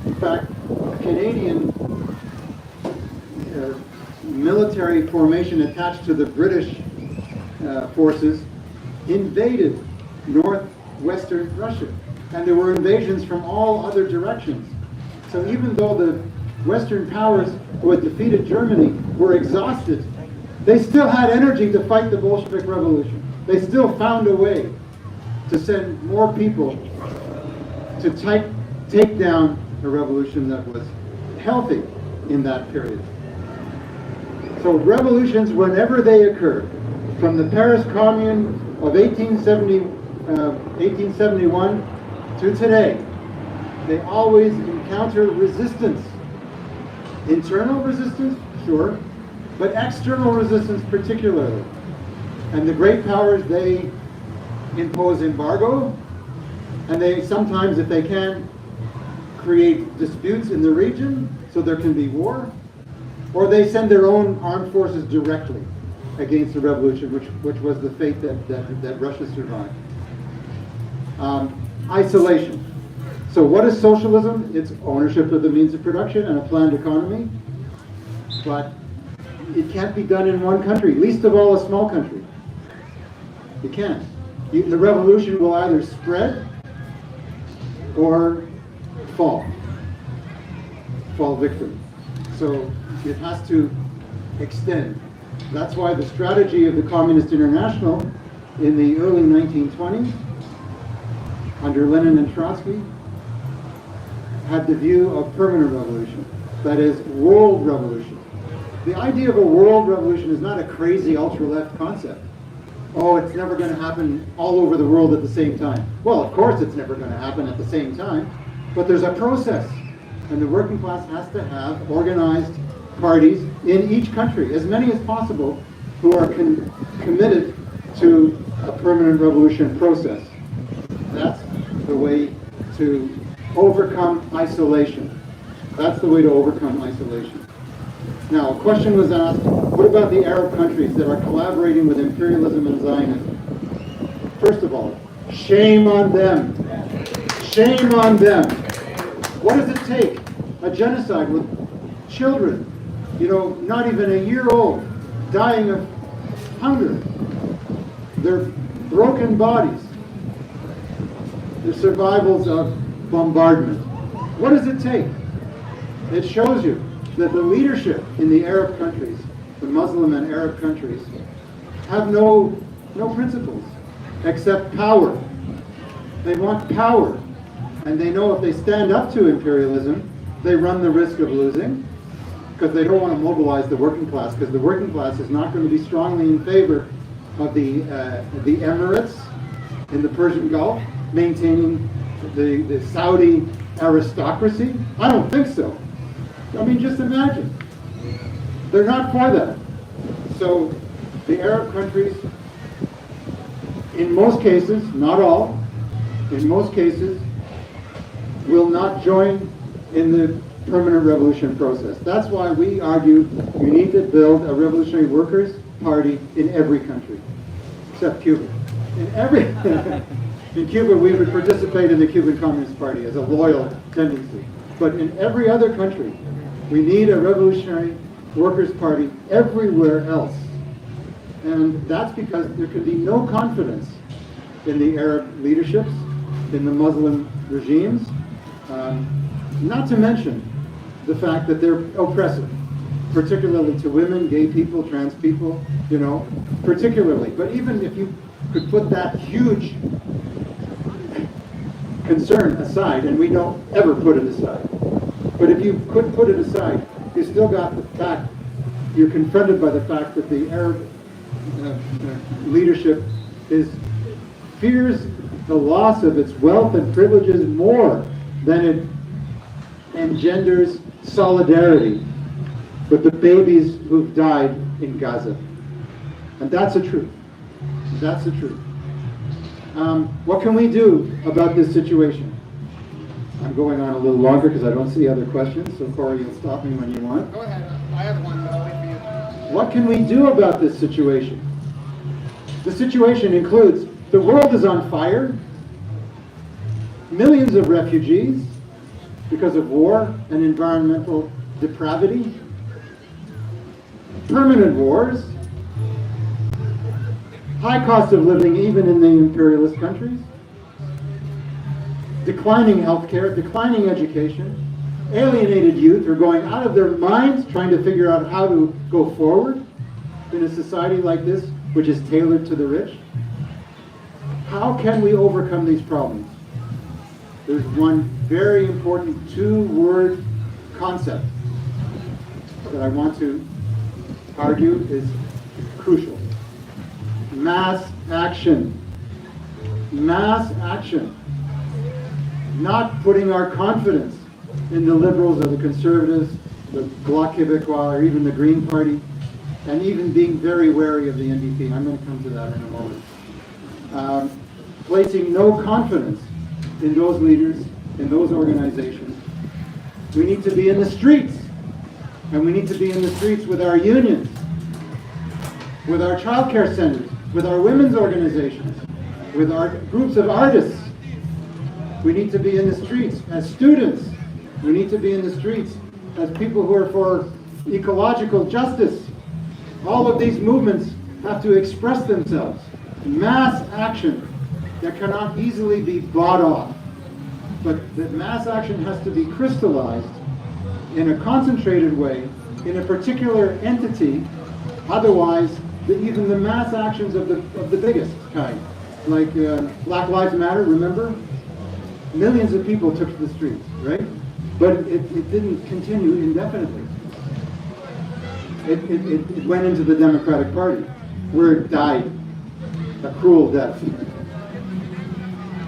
In fact, a Canadian military formation attached to the British forces invaded northwestern Russia. And there were invasions from all other directions. So even though the Western powers who had defeated Germany were exhausted, they still had energy to fight the Bolshevik Revolution. They still found a way to send more people to take down a revolution that was healthy in that period. So revolutions, whenever they occur, from the Paris Commune of 1871 to today, they always encounter resistance. Internal resistance, sure, but external resistance particularly. And the great powers, they impose embargo, and they sometimes, if they can, create disputes in the region so there can be war, or they send their own armed forces directly against the revolution, which was the fate that Russia survived. Isolation. So what is socialism? It's ownership of the means of production and a planned economy, but it can't be done in one country, least of all a small country. It can't. The revolution will either spread or fall victim. So it has to extend. That's why the strategy of the Communist International in the early 1920s, under Lenin and Trotsky, had the view of permanent revolution, that is, world revolution. The idea of a world revolution is not a crazy ultra-left concept. Oh, it's never going to happen all over the world at the same time. Well, of course it's never going to happen at the same time, but there's a process, and the working class has to have organized parties in each country, as many as possible, who are committed to a permanent revolution process. That's the way to overcome isolation. That's the way to overcome isolation. Now, a question was asked, what about the Arab countries that are collaborating with imperialism and Zionism? First of all, shame on them. Shame on them. What does it take? A genocide with children, not even a year old, dying of hunger. Their broken bodies. The survivals of bombardment. What does it take? It shows you that the leadership in the Arab countries, the Muslim and Arab countries, have no principles except power. They want power. And they know if they stand up to imperialism, they run the risk of losing, because they don't want to mobilize the working class, because the working class is not going to be strongly in favor of the Emirates in the Persian Gulf, maintaining the Saudi aristocracy. I don't think so. I mean, just imagine. They're not for that. So the Arab countries, in most cases, not all, in most cases, will not join in the permanent revolution process. That's why we argue we need to build a revolutionary workers' party in every country, except Cuba. In Cuba, we would participate in the Cuban Communist Party as a loyal tendency. But in every other country, we need a revolutionary workers' party everywhere else. And that's because there can be no confidence in the Arab leaderships, in the Muslim regimes, not to mention the fact that they're oppressive, particularly to women, gay people, trans people, particularly. But even if you could put that huge concern aside, and we don't ever put it aside, but if you could put it aside, you still got the fact, you're confronted by the fact that the Arab leadership fears the loss of its wealth and privileges more than it engenders solidarity with the babies who've died in Gaza. And that's the truth. That's the truth. What can we do about this situation? I'm going on a little longer because I don't see other questions, so Corey, you'll stop me when you want. Go ahead. I have one, but I'll wait for you. What can we do about this situation? The situation includes the world is on fire, millions of refugees because of war and environmental depravity, permanent wars, high cost of living even in the imperialist countries, declining healthcare, declining education, alienated youth are going out of their minds trying to figure out how to go forward in a society like this, which is tailored to the rich. How can we overcome these problems? There's one very important two-word concept that I want to argue is crucial. Mass action. Mass action. Not putting our confidence in the Liberals or the Conservatives, the Bloc Québécois, or even the Green Party, and even being very wary of the NDP. I'm going to come to that in a moment. Placing no confidence in those leaders, in those organizations. We need to be in the streets, and we need to be in the streets with our unions, with our childcare centers, with our women's organizations, with our groups of artists. We need to be in the streets as students. We need to be in the streets as people who are for ecological justice. All of these movements have to express themselves. Mass action that cannot easily be bought off. But that mass action has to be crystallized in a concentrated way, in a particular entity. Otherwise, even the mass actions of the biggest kind, like Black Lives Matter, remember? Millions of people took to the streets, right? But it didn't continue indefinitely. It went into the Democratic Party, where it died a cruel death.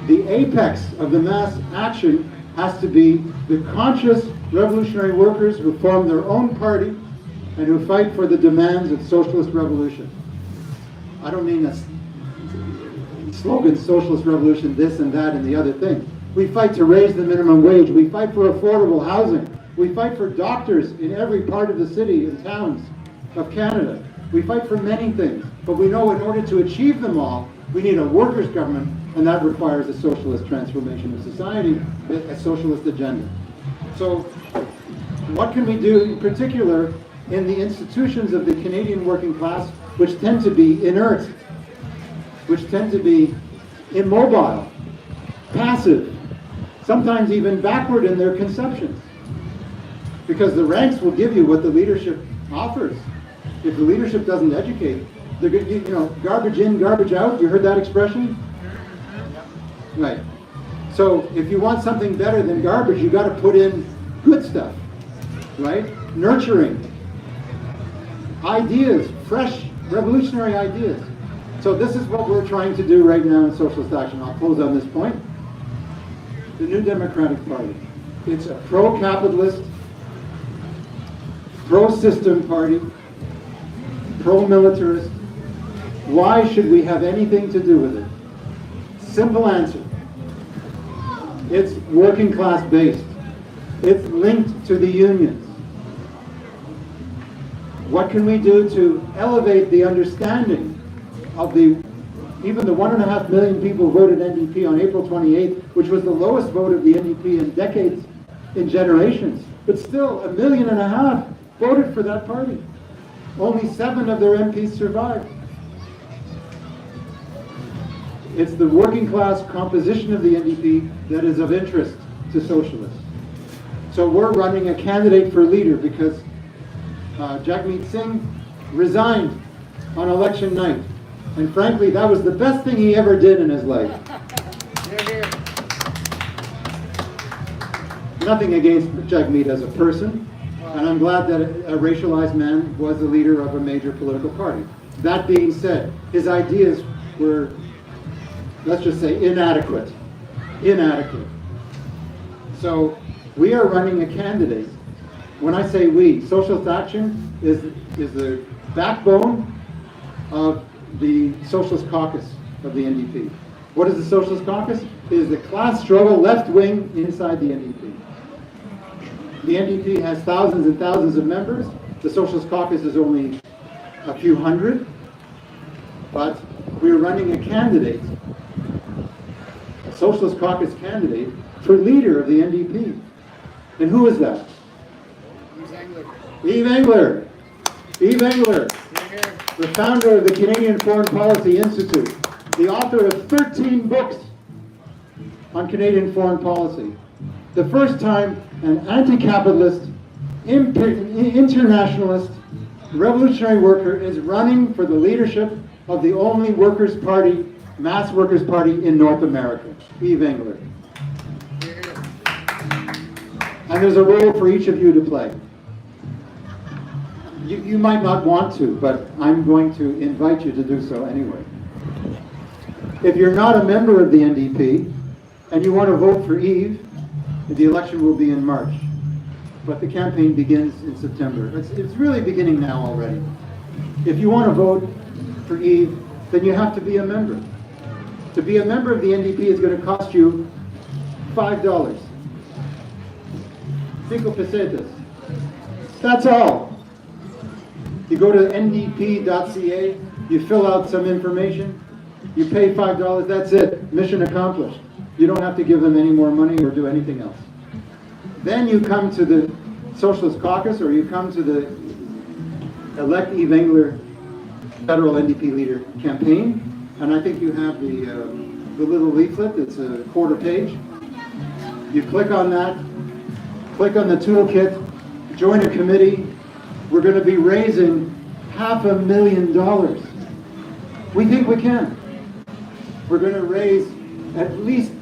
The apex of the mass action has to be the conscious revolutionary workers who form their own party and who fight for the demands of socialist revolution. I don't mean a slogan, socialist revolution, this and that and the other thing. We fight to raise the minimum wage. We fight for affordable housing. We fight for doctors in every part of the city and towns of Canada. We fight for many things, but we know in order to achieve them all, we need a workers' government, and that requires a socialist transformation of society, a socialist agenda. So what can we do in particular in the institutions of the Canadian working class, which tend to be inert, which tend to be immobile, passive, sometimes even backward in their conceptions? Because the ranks will give you what the leadership offers. If the leadership doesn't educate, they're going to, you know, garbage in, garbage out. You heard that expression? Right. So if you want something better than garbage, you got to put in good stuff, right? Nurturing ideas, fresh, revolutionary ideas. So this is what we're trying to do right now in Socialist Action. I'll close on this point. The New Democratic Party. It's a pro-capitalist, pro-system party, pro-militarist. Why should we have anything to do with it? Simple answer. It's working class based. It's linked to the unions. What can we do to elevate the understanding of even the 1.5 million people who voted NDP on April 28th, which was the lowest vote of the NDP in decades, in generations, but still 1.5 million voted for that party. Only 7 of their MPs survived. It's the working class composition of the NDP that is of interest to socialists. So we're running a candidate for leader because Jagmeet Singh resigned on election night. And frankly, that was the best thing he ever did in his life. Nothing against Jagmeet as a person, and I'm glad that a racialized man was the leader of a major political party. That being said, his ideas were, let's just say, inadequate. Inadequate. So we are running a candidate. When I say we, Socialist Action is the backbone of the Socialist Caucus of the NDP. What is the Socialist Caucus? It is the class struggle left wing inside the NDP. The NDP has thousands and thousands of members. The Socialist Caucus is only a few hundred. But we're running a candidate, a Socialist Caucus candidate, for leader of the NDP. And who is that? Yves Engler. Yves Engler, the founder of the Canadian Foreign Policy Institute, the author of 13 books on Canadian foreign policy. The first time an anti-capitalist, internationalist, revolutionary worker is running for the leadership of the only workers' party, mass workers' party in North America, Yves Engler. And there's a role for each of you to play. You might not want to, but I'm going to invite you to do so anyway. If you're not a member of the NDP and you want to vote for Yves, the election will be in March. But the campaign begins in September. It's really beginning now already. If you want to vote for Yves, then you have to be a member. To be a member of the NDP is going to cost you $5. 5 pesetas. That's all. You go to ndp.ca, you fill out some information, you pay $5, that's it. Mission accomplished. You don't have to give them any more money or do anything else. Then you come to the Socialist Caucus, or you come to the Elect Yves Engler Federal NDP Leader campaign, and I think you have the little leaflet. It's a quarter page. You click on that, click on the toolkit, join a committee. We're going to be raising $500,000. We think we can. We're going to raise at least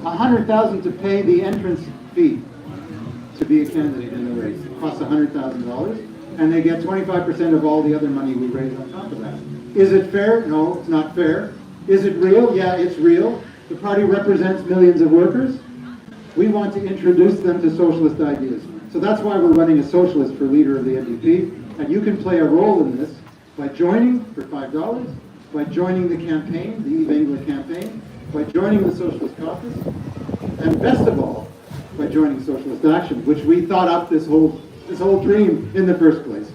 $100,000 to pay the entrance fee to be a candidate in the race. It costs $100,000, and they get 25% of all the other money we raise on top of that. Is it fair? No, it's not fair. Is it real? Yeah, it's real. The party represents millions of workers. We want to introduce them to socialist ideas. So that's why we're running a socialist for leader of the NDP, and you can play a role in this by joining for $5, by joining the campaign, the Yves Engler campaign, by joining the Socialist Caucus, and best of all, by joining Socialist Action, which we thought up this whole dream in the first place.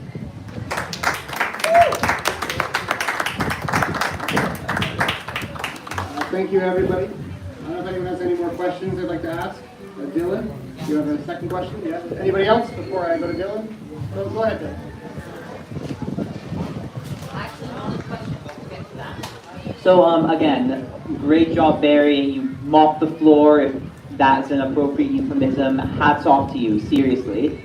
Thank you, everybody. I don't know if anyone has any more questions they'd like to ask. Dylan, you have a second question? Yeah. Anybody else before I go to Dylan? Go ahead, Dylan. So again, great job, Barry. You mopped the floor. If that's an appropriate euphemism, hats off to you, seriously.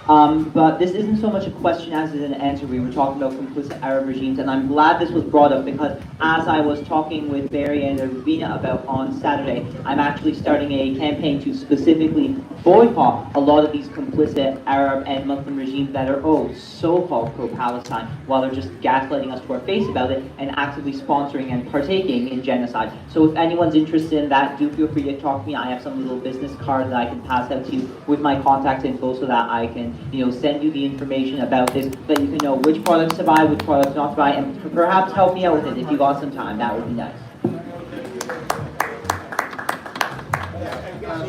But this isn't so much a question as it is an answer. We were talking about complicit Arab regimes, and I'm glad this was brought up because as I was talking with Barry and Rubina about on Saturday, I'm actually starting a campaign to specifically boycott a lot of these complicit Arab and Muslim regimes that are so-called pro-Palestine, while they're just gaslighting us to our face about it and actively sponsoring and partaking in genocide. So if anyone's interested in that, do feel free to talk to me. I have some little business card that I can pass out to you with my contact info so that I can send you the information about this, so that you can know which products to buy, which products not to buy, and perhaps help me out with it if you got some time. That would be nice.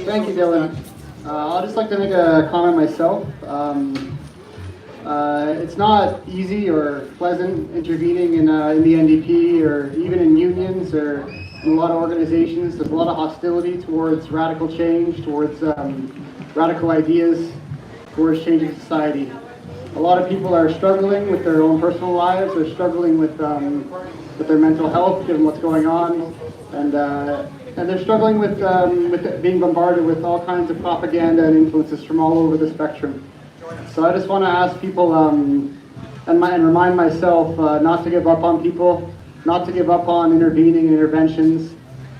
Thank you, Dylan. I'll just like to make a comment myself. It's not easy or pleasant intervening in the NDP or even in unions or in a lot of organizations. There's a lot of hostility towards radical change, towards radical ideas, towards changing society. A lot of people are struggling with their own personal lives. They're struggling with their mental health, given what's going on, and they're struggling with being bombarded with all kinds of propaganda and influences from all over the spectrum. So I just want to ask people and remind myself not to give up on people, not to give up on intervening and interventions.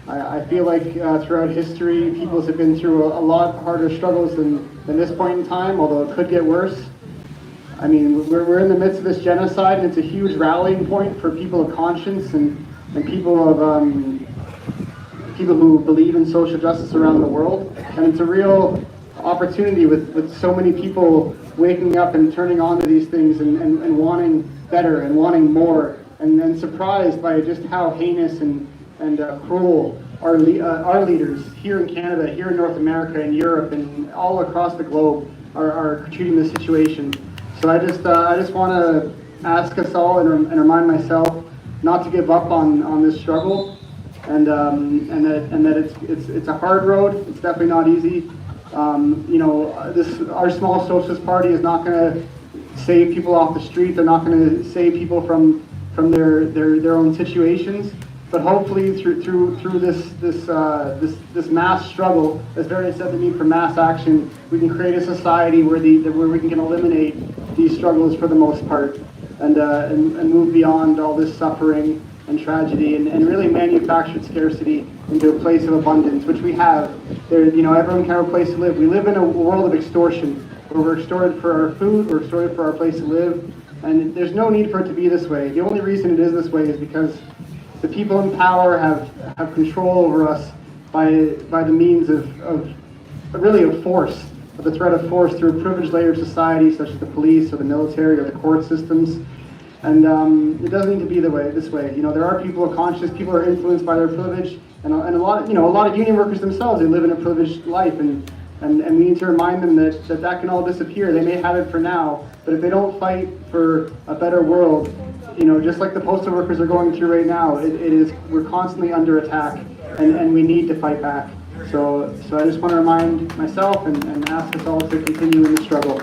I feel like throughout history, peoples have been through a lot harder struggles than this point in time, although it could get worse. I mean, we're in the midst of this genocide, and it's a huge rallying point for people of conscience and people who believe in social justice around the world. And it's a real opportunity with so many people waking up and turning on to these things and wanting better and wanting more, and surprised by just how heinous and and cruel our leaders here in Canada, here in North America, in Europe, and all across the globe are treating this situation. So I just want to ask us all and remind myself not to give up on this struggle, and that it's a hard road. It's definitely not easy. You know, our small socialist party is not going to save people off the street. They're not going to save people from their own situations. But hopefully, through this mass struggle, as Barry said, the need for mass action, we can create a society where we can eliminate these struggles for the most part, and move beyond all this suffering and tragedy, and really manufactured scarcity into a place of abundance, which we have. You know, everyone can have a place to live. We live in a world of extortion, where we're extorted for our food, we're extorted for our place to live, and there's no need for it to be this way. The only reason it is this way is because the people in power have control over us by the means of force, of the threat of force through a privileged layer of society, such as the police or the military or the court systems. And it doesn't need to be this way. You know, there are people who are conscious, people who are influenced by their privilege, and a lot of union workers themselves, they live in a privileged life, and we need to remind them that can all disappear. They may have it for now, but if they don't fight for a better world, you know, just like the postal workers are going through right now, we're constantly under attack, and we need to fight back. So I just want to remind myself and ask us all to continue in the struggle.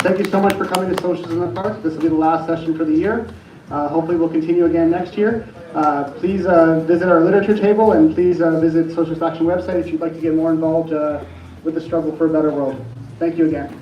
Thank you so much for coming to Socialism in the Park. This will be the last session for the year. Hopefully we'll continue again next year. Please visit our literature table, and please visit Socialist Action website if you'd like to get more involved with the struggle for a better world. Thank you again.